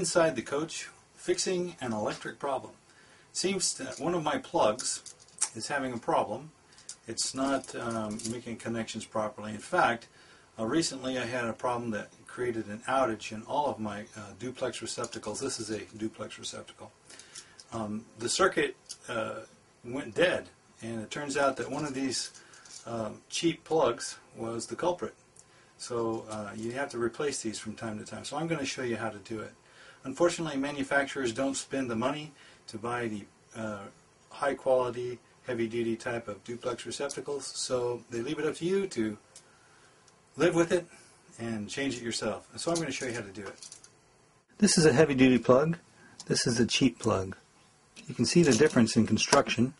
inside the coach fixing an electric problem. It seems that one of my plugs is having a problem. It's not making connections properly. In fact, recently I had a problem that created an outage in all of my duplex receptacles. This is a duplex receptacle. The circuit went dead, and it turns out that one of these cheap plugs was the culprit. So you have to replace these from time to time. So I'm going to show you how to do it. Unfortunately, manufacturers don't spend the money to buy the high quality, heavy duty type of duplex receptacles, so they leave it up to you to live with it and change it yourself. And so I'm going to show you how to do it. This is a heavy duty plug. This is a cheap plug. You can see the difference in construction.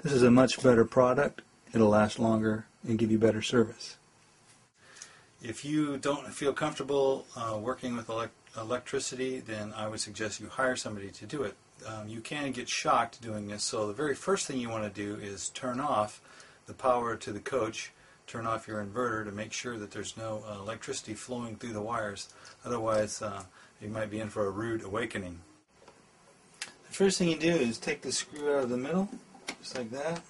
This is a much better product. It'll last longer and give you better service. If you don't feel comfortable working with electricity, then I would suggest you hire somebody to do it. You can get shocked doing this, so the very first thing you want to do is turn off the power to the coach, turn off your inverter to make sure that there's no electricity flowing through the wires. Otherwise, you might be in for a rude awakening. The first thing you do is take the screw out of the middle, just like that.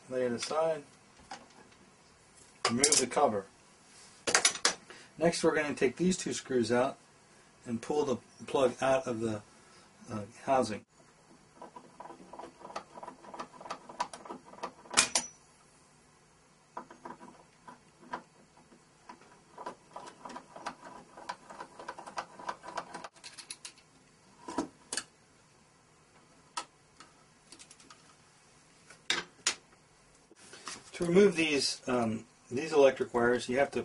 Lay it aside. Remove the cover. Next, we're going to take these two screws out and pull the plug out of the housing. To remove these electric wires, you have to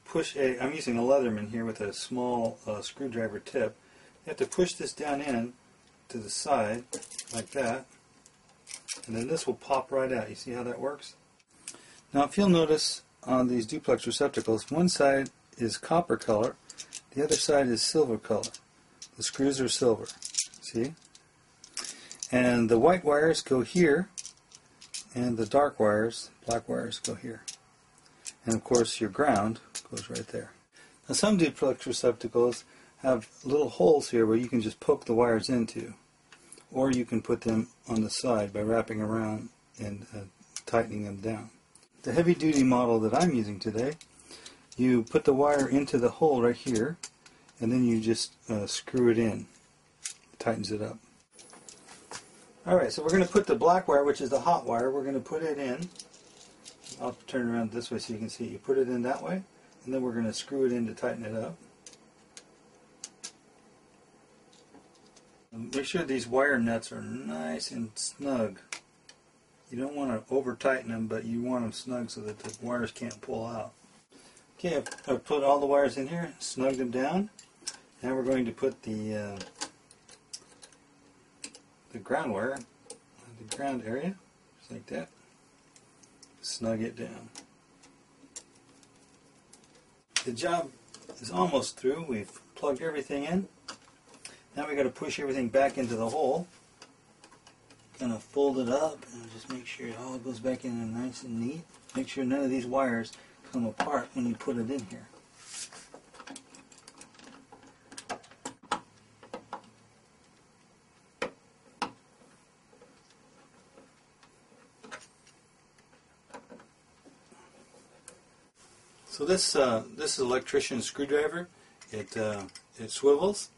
push I'm using a Leatherman here with a small screwdriver tip. You have to push this down in to the side like that, and then this will pop right out. You see how that works? Now if you'll notice on these duplex receptacles, one side is copper color, the other side is silver color. The screws are silver, see? And the white wires go here, and the dark wires, black wires, go here. And of course your ground goes right there. Now some duplex receptacles have little holes here where you can just poke the wires into, or you can put them on the side by wrapping around and tightening them down. The heavy duty model that I'm using today, you put the wire into the hole right here, and then you just screw it in. It tightens it up. Alright, so we're going to put the black wire, which is the hot wire, we're going to put it in. I'll turn it around this way so you can see. You put it in that way, and then we're going to screw it in to tighten it up. And make sure these wire nuts are nice and snug. You don't want to over tighten them, but you want them snug so that the wires can't pull out. Okay, I've put all the wires in here, snugged them down. Now we're going to put the ground wire, the ground area, just like that. Snug it down. The job is almost through. We've plugged everything in. Now we've got to push everything back into the hole. Kind of fold it up and just make sure it all goes back in there nice and neat. Make sure none of these wires come apart when you put it in here. So this electrician screwdriver, it swivels.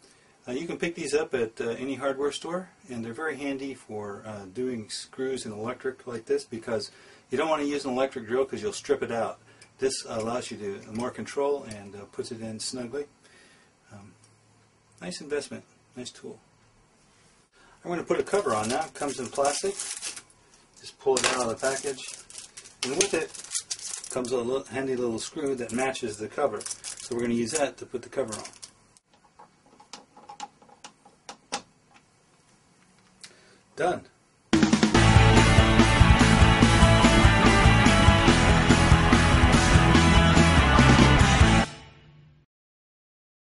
You can pick these up at any hardware store, and they're very handy for doing screws in electric like this, because you don't want to use an electric drill because you'll strip it out. This allows you to more control and puts it in snugly. Nice investment, nice tool. I'm going to put a cover on now. It comes in plastic. Just pull it out of the package, and with it comes a handy little screw that matches the cover. So we're going to use that to put the cover on. Done.